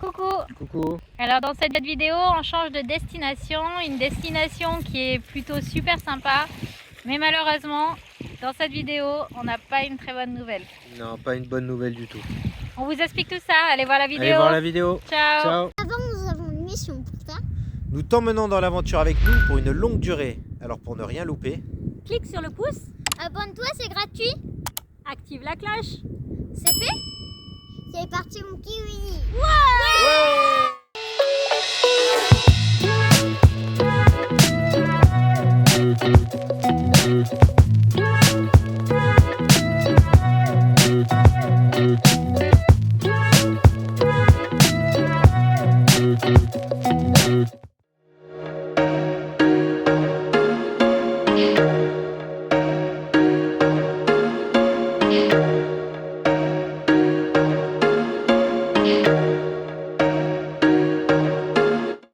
Coucou. Coucou. Alors dans cette vidéo on change de destination, une destination qui est plutôt super sympa, mais malheureusement dans cette vidéo on n'a pas une très bonne nouvelle. Non, pas une bonne nouvelle du tout. On vous explique tout ça, allez voir la vidéo. Allez voir la vidéo. Ciao. Ciao. Avant, nous avons une mission pour ça. Nous t'emmenons dans l'aventure avec nous pour une longue durée. Alors pour ne rien louper, Clique sur le pouce, Abonne-toi, c'est gratuit. active la cloche. C'est fait. C'est parti, mon kiwi.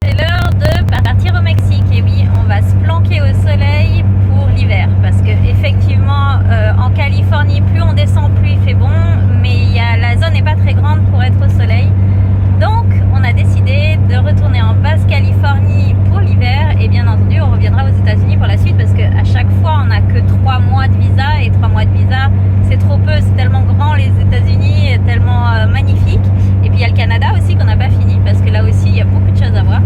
C'est l'heure de partir au Mexique et oui, on va se planquer au soleil pour l'hiver parce que effectivement en Californie plus on descend plus il fait bon, mais la zone n'est pas très grande pour être au soleil. Donc on a décidé de retourner en Basse-Californie pour l'hiver et bien entendu on reviendra aux États-Unis pour la suite parce qu'à chaque fois on n'a que 3 mois de visa et 3 mois de visa c'est trop peu, c'est tellement grand les États-Unis, tellement magnifique. Et puis il y a le Canada aussi qu'on n'a pas fini parce que là aussi il y a beaucoup de choses à voir.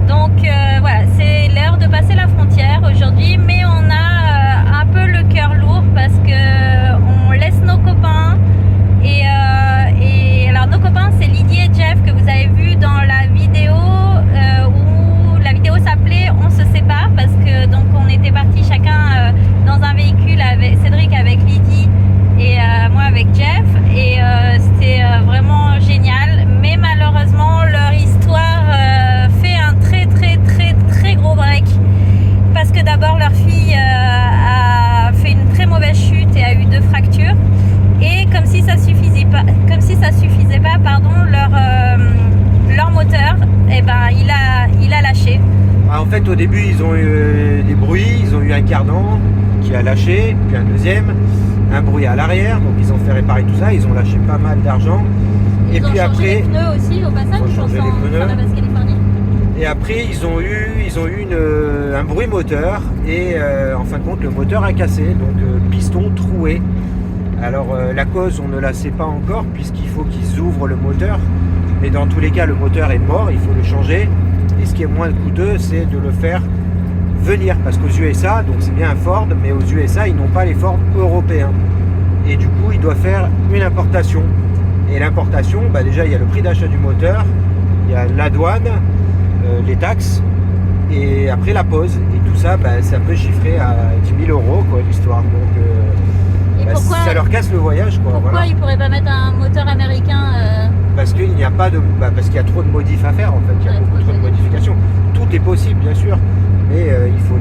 Donc voilà, c'est l'heure de passer la frontière aujourd'hui, mais on a un peu le cœur lourd parce que on laisse nos copains et alors nos copains c'est Lydie et Jeff que vous avez vu dans la vidéo où la vidéo s'appelait On se sépare parce que donc on était partis chacun dans un véhicule avec Cédric avec Lydie et moi avec Jeff et c'était vraiment génial, mais malheureusement leur histoire fait un très gros break parce que d'abord leur fille a fait une très mauvaise chute et a eu 2 fractures et comme si ça suffisait pas pardon, leur moteur il a lâché. en fait au début ils ont eu des bruits, ils ont eu un cardan qui a lâché, puis un deuxième, un bruit à l'arrière, donc ils ont fait réparer tout ça, ils ont lâché pas mal d'argent. Et Ils ont puis changé après, les pneus aussi au passage, ils ont je pense changé les en pneus. la Basse-Californie. et après ils ont eu un bruit moteur et en fin de compte le moteur a cassé, donc piston troué. Alors la cause on ne la sait pas encore puisqu'il faut qu'ils ouvrent le moteur, mais dans tous les cas le moteur est mort, il faut le changer et ce qui est moins coûteux c'est de le faire venir parce qu'aux USA, donc c'est bien un Ford, mais aux USA ils n'ont pas les Ford européens et du coup ils doivent faire une importation et l'importation, déjà il y a le prix d'achat du moteur, il y a la douane, les taxes et après la pose et tout ça ça peut chiffrer à 10 000 € quoi l'histoire, donc Et pourquoi, ça leur casse le voyage quoi. pourquoi Voilà. ils pourraient pas mettre un moteur américain Parce qu'il n'y a pas de, parce qu'il y a trop de modifs à faire en fait, il y a Ouais, beaucoup trop de modifications. Tout est possible bien sûr, mais il faut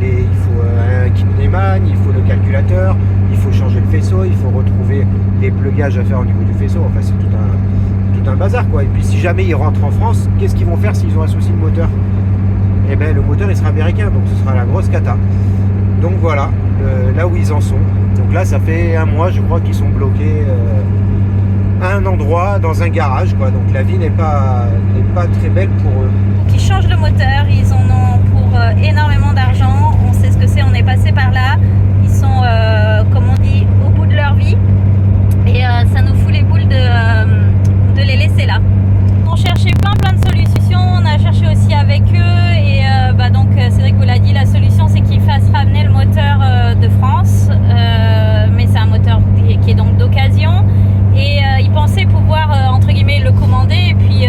un kit Neyman, il faut le calculateur, il faut changer le faisceau, il faut retrouver les plugages à faire au niveau du faisceau. Enfin c'est tout un bazar quoi. Et puis si jamais ils rentrent en France, qu'est-ce qu'ils vont faire s'ils ont un souci de moteur? Eh ben le moteur il sera américain, donc ce sera la grosse cata. Donc voilà, là où ils en sont. Donc là ça fait 1 mois je crois qu'ils sont bloqués. À un endroit, dans un garage quoi, donc la vie n'est pas très belle pour eux. qui changent le moteur, ils en ont pour énormément d'argent, on sait ce que c'est, on est passé par là, ils sont comme on dit au bout de leur vie et ça nous fout les boules de les laisser là. On cherchait plein de solutions, on a cherché aussi avec eux et donc Cédric vous l'a dit, la solution c'est qu'ils fassent ramener le moteur de France, mais c'est un moteur qui est donc d'occasion. Et ils pensaient pouvoir entre guillemets le commander et puis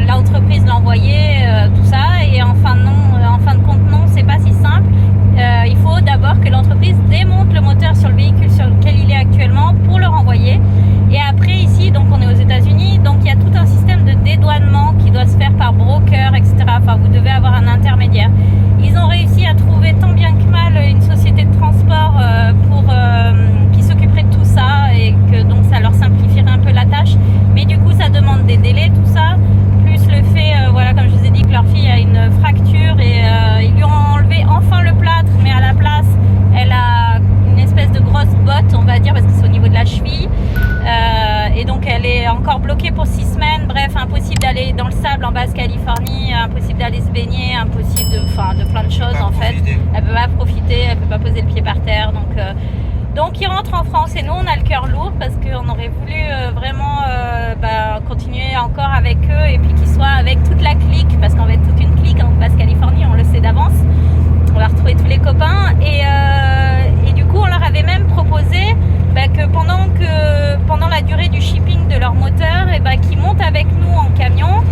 l'entreprise l'envoyer, tout ça. Et en fin de compte non, c'est pas si simple. Il faut d'abord que l'entreprise démonte le moteur sur le véhicule sur lequel il est actuellement pour le renvoyer. Et après ici, donc on est aux États-Unis, donc il y a tout un système de dédouanement d'aller se baigner, impossible de plein de choses en fait. Elle peut pas profiter, elle peut pas poser le pied par terre. Donc ils rentrent en France et nous on a le cœur lourd parce qu'on aurait voulu vraiment continuer encore avec eux et puis qu'ils soient avec toute la clique, parce qu'on va être toute une clique en Basse-Californie, on le sait d'avance. On va retrouver tous les copains et du coup on leur avait même proposé que pendant la durée du shipping de leur moteur, qu'ils montent avec nous en camion,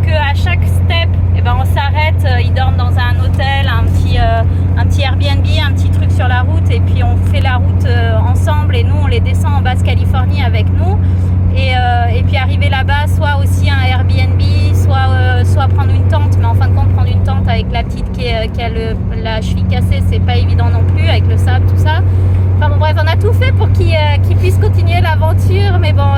qu'à chaque step on s'arrête, ils dorment dans un hôtel, un petit Airbnb, un petit truc sur la route, et puis on fait la route ensemble et nous on les descend en Basse-Californie avec nous et puis arriver là-bas, soit aussi un Airbnb, soit prendre une tente, mais en fin de compte prendre une tente avec la petite qui a la cheville cassée, c'est pas évident non plus avec le sable, tout ça. Enfin bon bref, on a tout fait pour qu'ils puissent continuer l'aventure, mais bon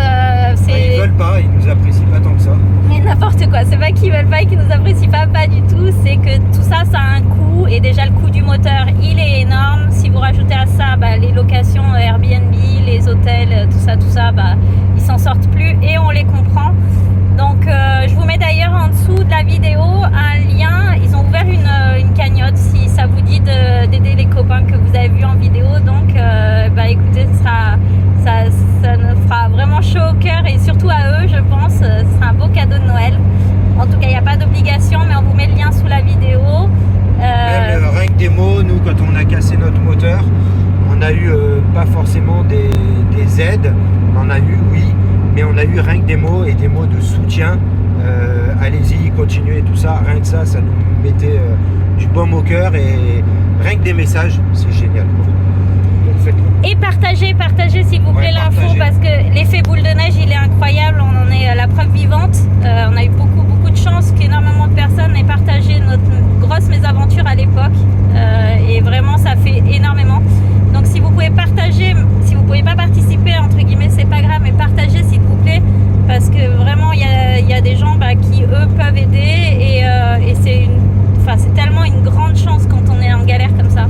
c'est... Ils veulent pas, ils nous apprécient pas tant que ça. Mais n'importe quoi, c'est pas qu'ils veulent pas et qu'ils nous apprécient pas du tout, c'est que tout ça a un coût, et déjà le coût du moteur il est énorme. Si vous rajoutez à ça les locations Airbnb, les hôtels, tout ça, ils s'en sortent plus et on les comprend. Donc je vous mets d'ailleurs en dessous de la vidéo un lien, ils ont ouvert une cagnotte si ça vous dit d'aider les copains que vous avez vus en vidéo. Donc écoutez, ça nous fera vraiment chaud au cœur et surtout à eux je pense, ce sera un beau cadeau de Noël. En tout cas il n'y a pas d'obligation, mais on vous met le lien sous la vidéo. Même rien que des mots, nous quand on a cassé notre moteur, on a eu pas forcément des aides, on en a eu oui, mais on a eu rien que des mots et des mots de soutien. Allez-y, continuez, tout ça, rien que ça nous mettait du baume au cœur, et rien que des messages, c'est génial. Donc faites-le. Et partagez s'il vous plaît l'info, parce que l'effet boule de neige il est incroyable, on en est la preuve vivante. On a eu beaucoup de chance qu'énormément de personnes aient partagé notre grosse mésaventure à l'époque, et vraiment ça fait énormément. Donc si vous pouvez partager, si vous pouvez pas participer entre guillemets, c'est pas grave, mais partagez s'il vous plaît, parce que vraiment il y a des gens qui eux peuvent aider, et c'est tellement une grande chance quand on est en galère comme ça.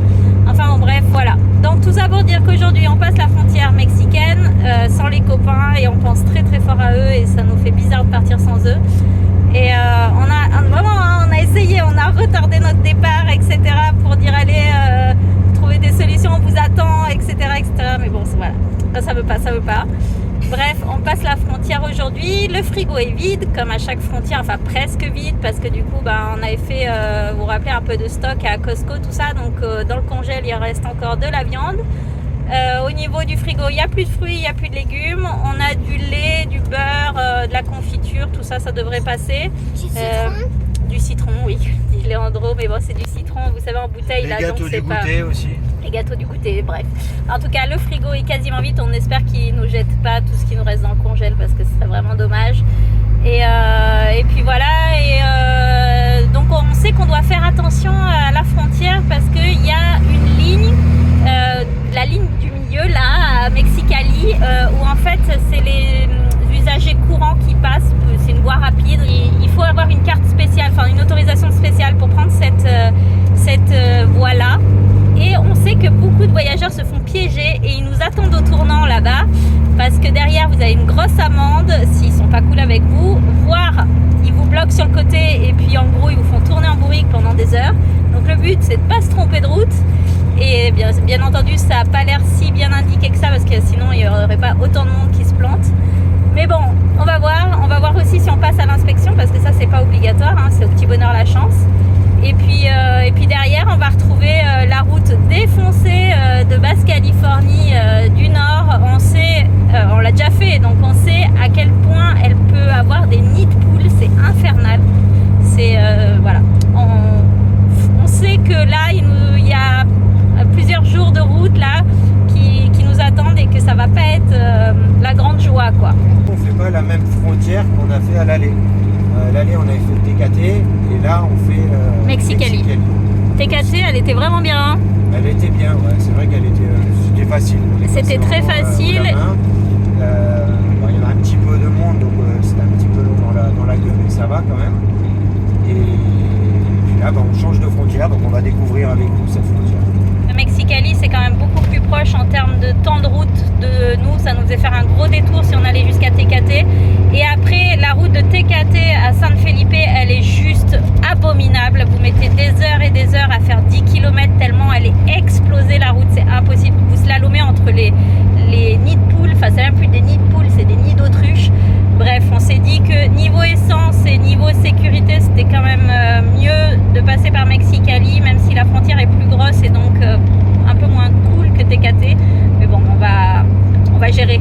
Enfin bon bref, voilà. Donc tout ça pour dire qu'aujourd'hui on passe la frontière mexicaine sans les copains, et on pense très très fort à eux, et ça nous fait bizarre de partir sans eux. Et on a essayé, on a retardé notre départ, etc. pour dire allez, trouver des solutions, on vous attend, etc. Mais bon, voilà, ça veut pas. Bref, on passe la frontière aujourd'hui. Le frigo est vide, comme à chaque frontière, enfin presque vide, parce que du coup, on avait fait, vous vous rappelez, un peu de stock à Costco, tout ça. Donc, dans le congèle, il reste encore de la viande. Au niveau du frigo, il n'y a plus de fruits, il n'y a plus de légumes. On a du lait, du beurre, de la confiture, tout ça, ça devrait passer. Du citron, oui, dit Léandro, mais bon, c'est du citron, vous savez, en bouteille. Les gâteaux du goûter aussi. Les gâteaux du goûter, bref. En tout cas, le frigo est quasiment vide. On espère qu'il ne nous jette pas tout ce qui nous reste dans le congèle, parce que ce serait vraiment dommage. Et puis voilà. Donc on sait qu'on doit faire attention à la frontière, parce qu'il y a une ligne, la ligne du milieu là, à Mexicali, où en fait c'est les usagers courants qui passent. C'est une voie rapide. Il faut avoir une carte spéciale, enfin une autorisation spéciale pour prendre cette voie-là. Et on sait que beaucoup de voyageurs se font piéger, et ils nous attendent au tournant là-bas, parce que derrière vous avez une grosse amende s'ils sont pas cool avec vous, voire ils vous bloquent sur le côté, et puis en gros ils vous font tourner en bourrique pendant des heures. Donc le but c'est de pas se tromper de route, et bien entendu ça a pas l'air si bien indiqué que ça, parce que sinon il y aurait pas autant de monde qui se plante. Mais bon, on va voir aussi si on passe à l'inspection, parce que ça c'est pas obligatoire, hein, c'est au petit bonheur la chance. Et puis derrière, on va retrouver la route défoncée de Basse-Californie du Nord. On l'a déjà fait, donc on sait à quel point elle peut avoir des nids de poules. C'est infernal. C'est voilà. On sait que là, il y a plusieurs jours de route là qui nous attendent, et que ça va pas être la grande joie, quoi. On fait pas la même frontière qu'on a fait à l'aller. L'aller, on avait fait Tecate, et là on fait Mexicali. Tecate, elle était vraiment bien. Hein, elle était bien, ouais. C'est vrai qu'elle c'était facile. C'était très facile. Il y avait un petit peu de monde, donc c'était un petit peu long dans la gueule, mais ça va quand même. Et puis là, on change de frontière, donc on va découvrir avec vous cette frontière. Le Mexicali, c'est quand même beaucoup plus proche en termes de temps de route de nous. Ça nous faisait faire un gros détour si on allait jusqu'à Tecate. Et après, la route de Tecate à San Felipe, elle est juste abominable. même plus des nids de poules, c'est des nids d'autruches. Bref, on s'est dit que niveau essence et niveau sécurité, c'était quand même mieux de passer par Mexicali, même si la frontière est plus grosse et donc un peu moins cool que Tecate. Mais bon, on va gérer.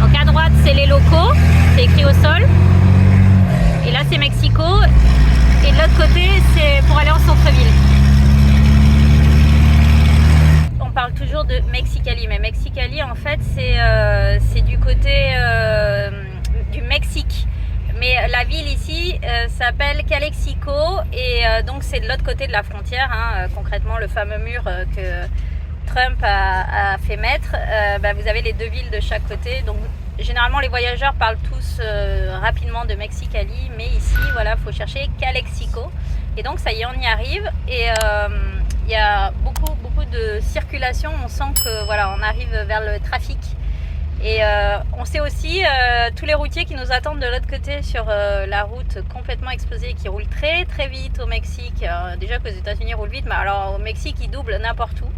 Donc à droite, c'est les locaux, c'est écrit au sol. Et là, c'est Mexico. Et de l'autre côté, c'est pour aller en centre-ville. On parle toujours de Mexicali, mais Mexicali, en fait, c'est du côté du Mexique. Mais la ville ici s'appelle Calexico et donc c'est de l'autre côté de la frontière, hein, concrètement le fameux mur que Trump a fait mettre. Vous avez les deux villes de chaque côté. Donc généralement les voyageurs parlent tous rapidement de Mexicali, mais ici voilà, faut chercher Calexico. Et donc ça y est, on y arrive et il y a beaucoup de circulation. On sent que voilà, on arrive vers le trafic. Et on sait aussi tous les routiers qui nous attendent de l'autre côté sur la route complètement explosée qui roule très très vite au Mexique. Déjà qu'aux États-Unis ils roulent vite, mais alors au Mexique ils doublent n'importe où.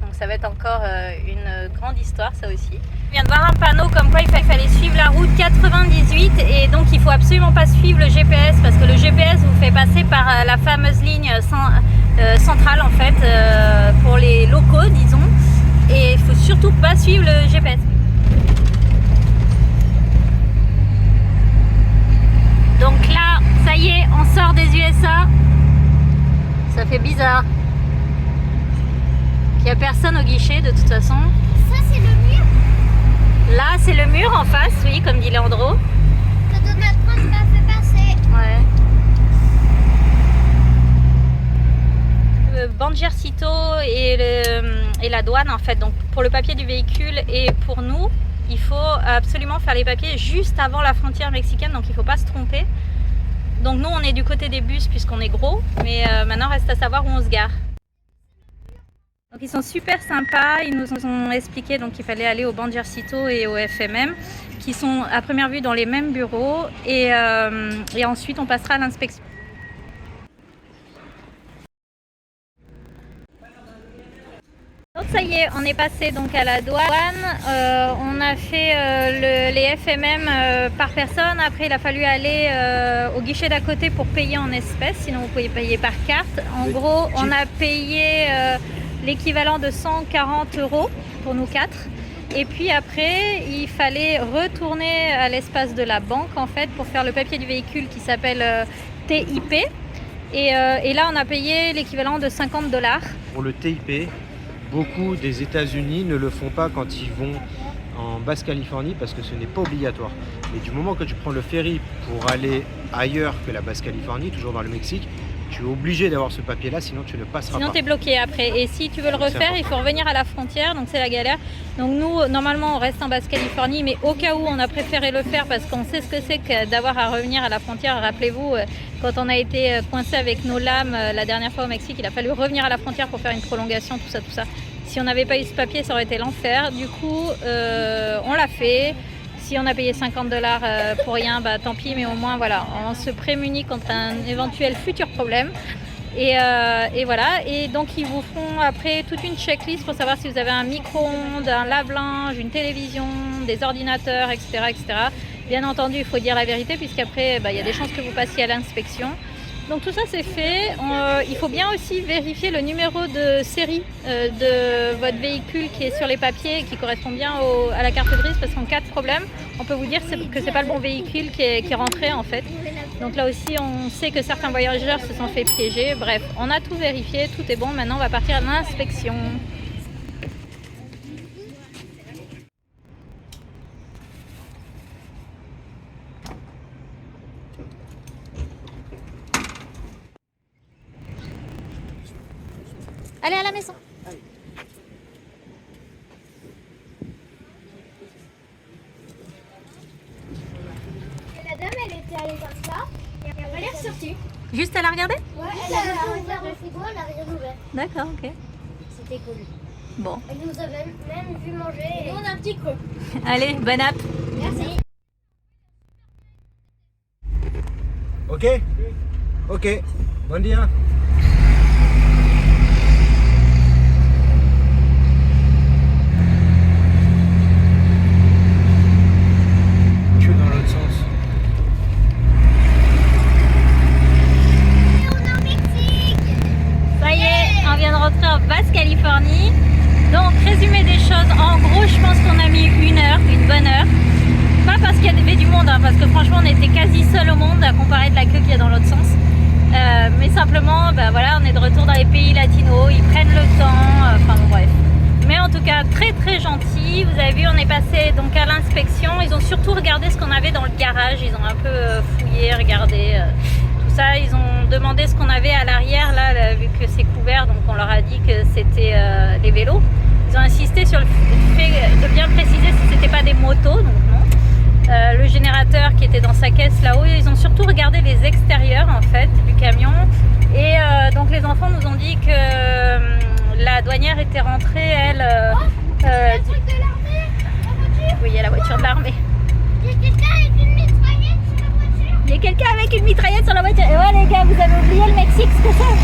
Donc ça va être encore une grande histoire, ça aussi. Je viens de voir un panneau comme quoi il fallait suivre la route 98 et donc il faut absolument pas suivre le GPS parce que le GPS vous fait passer par la fameuse ligne centrale en fait pour les locaux disons, et il faut surtout pas suivre le GPS. Donc là, ça y est, on sort des USA. Ça fait bizarre. Il n'y a personne au guichet de toute façon. Ça, c'est le mur Là, c'est le mur en face, oui, comme dit Leandro. que Donald Trump m'a fait passer. Ouais. Banjercito et la douane, en fait, donc pour le papier du véhicule et pour nous, il faut absolument faire les papiers juste avant la frontière mexicaine, donc il ne faut pas se tromper. Donc nous, on est du côté des bus puisqu'on est gros, mais maintenant, reste à savoir où on se gare. Donc ils sont super sympas, ils nous ont expliqué donc qu'il fallait aller au Banjercito et au FMM, qui sont à première vue dans les mêmes bureaux, et ensuite on passera à l'inspection. Donc ça y est, on est passé donc à la douane, on a fait les FMM par personne. Après il a fallu aller au guichet d'à côté pour payer en espèces, sinon vous pouvez payer par carte. En gros on a payé l'équivalent de 140 € pour nous quatre. Et puis après il fallait retourner à l'espace de la banque en fait pour faire le papier du véhicule qui s'appelle TIP. Et là on a payé l'équivalent de 50 $. Pour le TIP, beaucoup des États-Unis ne le font pas quand ils vont en Basse-Californie parce que ce n'est pas obligatoire. Et du moment que tu prends le ferry pour aller ailleurs que la Basse-Californie, toujours dans le Mexique, tu es obligé d'avoir ce papier-là, sinon tu ne passeras pas. Sinon tu es bloqué après. Et si tu veux le refaire, il faut revenir à la frontière, donc c'est la galère. Donc nous, normalement, on reste en Basse-Californie, mais au cas où, on a préféré le faire parce qu'on sait ce que c'est que d'avoir à revenir à la frontière. Rappelez-vous, quand on a été coincé avec nos lames la dernière fois au Mexique, il a fallu revenir à la frontière pour faire une prolongation, tout ça. Si on n'avait pas eu ce papier, ça aurait été l'enfer. Du coup, on l'a fait. Si on a payé 50 $ pour rien, bah tant pis, mais au moins voilà, on se prémunit contre un éventuel futur problème. Et voilà, et donc ils vous font après toute une checklist pour savoir si vous avez un micro-ondes, un lave-linge, une télévision, des ordinateurs, etc., etc. Bien entendu, il faut dire la vérité puisqu'après, il y a des chances que vous passiez à l'inspection. Donc tout ça c'est fait. Il faut bien aussi vérifier le numéro de série de votre véhicule qui est sur les papiers et qui correspond bien à la carte grise, parce qu'en cas de problème, on peut vous dire que c'est pas le bon véhicule qui est rentré en fait. Donc là aussi on sait que certains voyageurs se sont fait piéger. Bref, on a tout vérifié, tout est bon. Maintenant on va partir à l'inspection. Allez à la maison. La dame, elle était allée comme ça, et elle est ressortie. Juste à la regarder? Ouais, elle a ouvert le frigo, elle a rien ouvert. D'accord, ok. C'était cool. Bon. Elle nous a même vu manger. Et nous, on a un petit creux. Allez, bonne app. Merci. Ok, bon dia. simplement, bah voilà, on est de retour dans les pays latinos, ils prennent le temps, enfin bon, bref. Mais en tout cas, très très gentil. Vous avez vu, on est passé donc à l'inspection. Ils ont surtout regardé ce qu'on avait dans le garage. Ils ont un peu fouillé, regardé tout ça. Ils ont demandé ce qu'on avait à l'arrière, là, vu que c'est couvert. Donc on leur a dit que c'était les vélos. Ils ont insisté sur le fait de bien préciser si c'était pas des motos, donc non. Le générateur qui était dans sa caisse là-haut. Ils ont surtout regardé les extérieurs en fait du camion. Et donc les enfants nous ont dit que la douanière était rentrée, elle... Il y a le truc de l'armée, la voiture. Oui, il y a la voiture de l'armée. Il y a quelqu'un avec une mitraillette sur la voiture. Il y a quelqu'un avec une mitraillette sur la voiture. Et ouais les gars, vous avez oublié le Mexique, ce que c'est.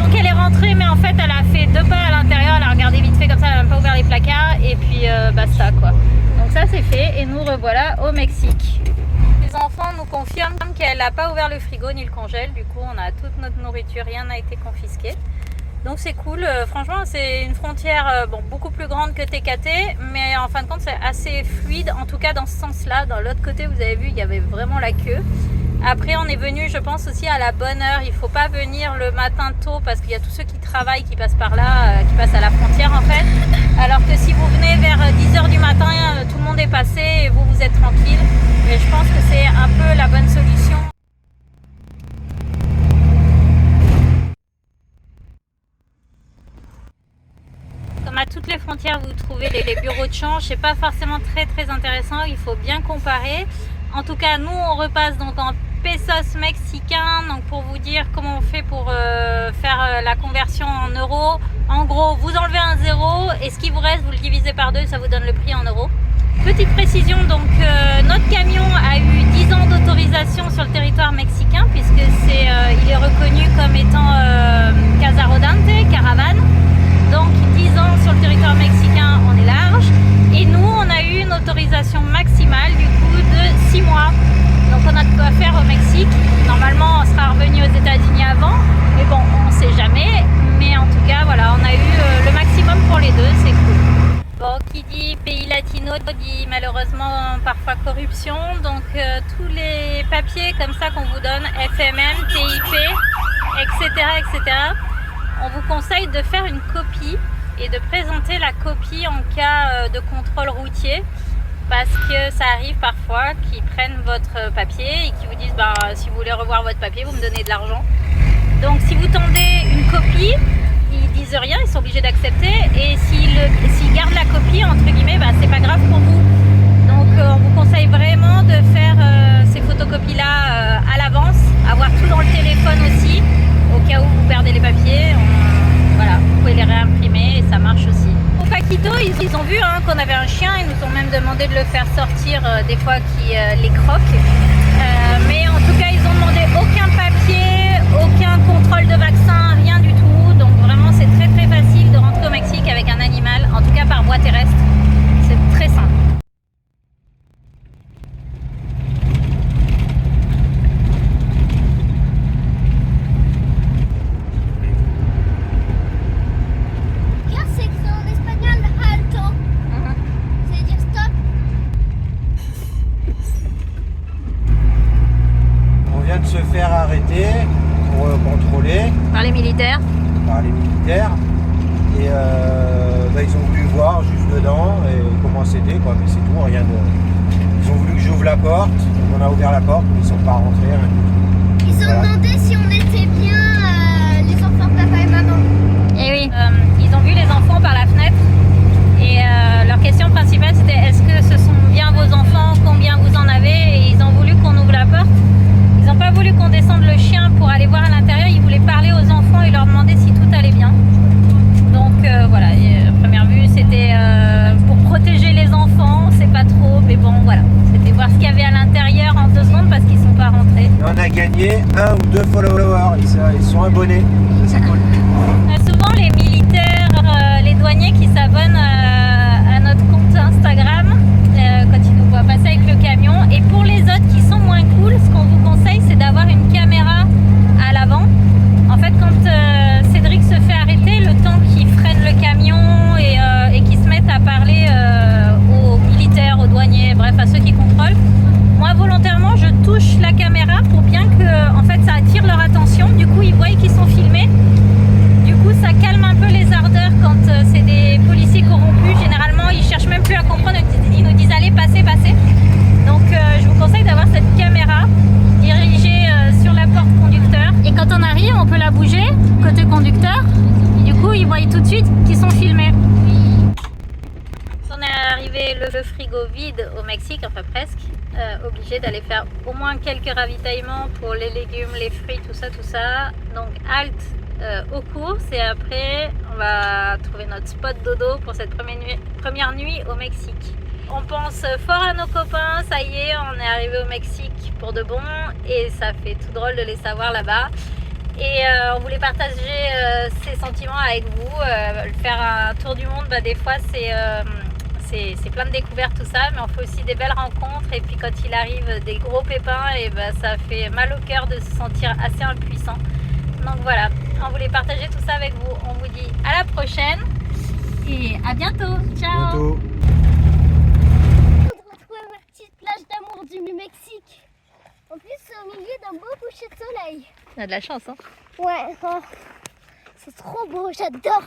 Donc elle est rentrée, mais en fait elle a fait 2 pas à l'intérieur, elle a regardé vite fait comme ça, elle n'a même pas ouvert les placards. Et puis basta quoi. Donc ça c'est fait et nous revoilà au Mexique. Les enfants nous confirment qu'elle n'a pas ouvert le frigo ni le congèle. Du coup on a toute notre nourriture, rien n'a été confisqué. Donc c'est cool, franchement c'est une frontière bon, beaucoup plus grande que TKT, mais en fin de compte c'est assez fluide, en tout cas dans ce sens-là. Dans l'autre côté vous avez vu, il y avait vraiment la queue. Après on est venu je pense aussi à la bonne heure, il ne faut pas venir le matin tôt parce qu'il y a tous ceux qui travaillent qui passent par là, qui passent à la frontière en fait. Alors que si vous venez vers 10h du matin, tout le monde est passé et vous êtes tranquille. Et je pense que c'est un peu la bonne solution. À toutes les frontières vous trouvez les bureaux de change, c'est pas forcément très intéressant, il faut bien comparer. En tout cas nous on repasse donc en pesos mexicains, donc pour vous dire comment on fait pour faire la conversion en euros. En gros vous enlevez un 0 et ce qui vous reste vous le divisez par 2, ça vous donne le prix en euros. Petite précision, donc notre camion a eu 10 ans d'autorisation sur le territoire mexicain puisque il est reconnu comme étant Casa Rodante, caravane. Donc 10 ans sur le territoire mexicain, on est large. Et nous, on a eu une autorisation maximale du coup de 6 mois. Donc on a de quoi faire au Mexique. Normalement, on sera revenu aux États-Unis avant. Mais bon, on ne sait jamais. Mais en tout cas, voilà, on a eu le maximum pour les deux, c'est cool. Bon, qui dit pays latino dit malheureusement parfois corruption. Donc tous les papiers comme ça qu'on vous donne, FMM, TIP, etc. On vous conseille de faire une copie et de présenter la copie en cas de contrôle routier parce que ça arrive parfois qu'ils prennent votre papier et qu'ils vous disent bah, si vous voulez revoir votre papier, vous me donnez de l'argent. Donc si vous tendez une copie, ils disent rien, ils sont obligés d'accepter et s'ils gardent la copie, entre guillemets, bah, c'est pas grave pour vous. Donc on vous conseille vraiment de faire ces photocopies-là à l'avance, avoir tout dans le téléphone aussi. Au cas où vous perdez les papiers, voilà, vous pouvez les réimprimer et ça marche aussi. Au Paquito, ils ont vu hein, qu'on avait un chien, ils nous ont même demandé de le faire sortir des fois qui les croque. Mais en tout cas, ils ont demandé aucun papier, aucun contrôle de vaccin, rien du tout. Donc vraiment, c'est très facile de rentrer au Mexique avec un animal, en tout cas par voie terrestre. C'est très simple. Se faire arrêter pour contrôler Par les militaires. Et ils ont voulu voir juste dedans et comment c'était quoi, mais c'est tout, rien de... Ils ont voulu que j'ouvre la porte, donc on a ouvert la porte, mais ils sont pas rentrés, rien du tout. Ils ont demandé si on était bien les enfants de papa et maman. Et oui, ils ont vu les enfants par la fenêtre et leur question principale c'était est-ce que ce sont bien vos enfants, combien vous en avez, et ils ont voulu qu'on ouvre la porte. Ils n'ont pas voulu qu'on descende le chien pour aller voir à l'intérieur, ils voulaient parler aux enfants et leur demander si tout allait bien. Donc voilà, et, à première vue c'était pour protéger les enfants, c'est pas trop, mais bon voilà, c'était voir ce qu'il y avait à l'intérieur en 2 secondes parce qu'ils sont pas rentrés. Et on a gagné 1 ou 2 followers, ils sont abonnés, c'est cool. On a souvent les militaires, les douaniers qui s'abonnent à notre compte Instagram quand ils nous voient passer avec le camion. Et pour les autres qui sont moins cool, ce qu'on vous conseille c'est d'avoir une caméra à l'avant. En fait quand Cédric se fait arrêter, le temps qu'il freine le camion et qu'il se mette à parler aux militaires, aux douaniers, bref à ceux qui contrôlent, moi volontairement je touche la caméra pour bien que en fait ça attire leur attention. filmés. Du coup, ça calme un peu les ardeurs quand c'est des policiers corrompus. Généralement, ils cherchent même plus à comprendre. Ils nous disent allez, passez, passez. Donc, je vous conseille d'avoir cette caméra dirigée sur la porte conducteur. Et quand on arrive, on peut la bouger côté conducteur. Du coup, ils voient tout de suite qu'ils sont filmés. On est arrivé le frigo vide au Mexique, enfin presque. Obligé d'aller faire au moins quelques ravitaillements pour les légumes, les fruits, tout ça. Donc, halte aux courses et après on va trouver notre spot dodo pour cette première nuit au Mexique. On pense fort à nos copains, ça y est, on est arrivé au Mexique pour de bon et ça fait tout drôle de les savoir là-bas. Et on voulait partager ces sentiments avec vous, faire un tour du monde, des fois c'est plein de découvertes tout ça, mais on fait aussi des belles rencontres et puis quand il arrive des gros pépins, et ça fait mal au cœur de se sentir assez impuissant. Donc voilà, on voulait partager tout ça avec vous. On vous dit à la prochaine et à bientôt. Ciao. Bientôt. On retrouve ma petite plage d'amour du Mexique. En plus, c'est au milieu d'un beau coucher de soleil. On a de la chance, hein. Ouais, oh, c'est trop beau, j'adore.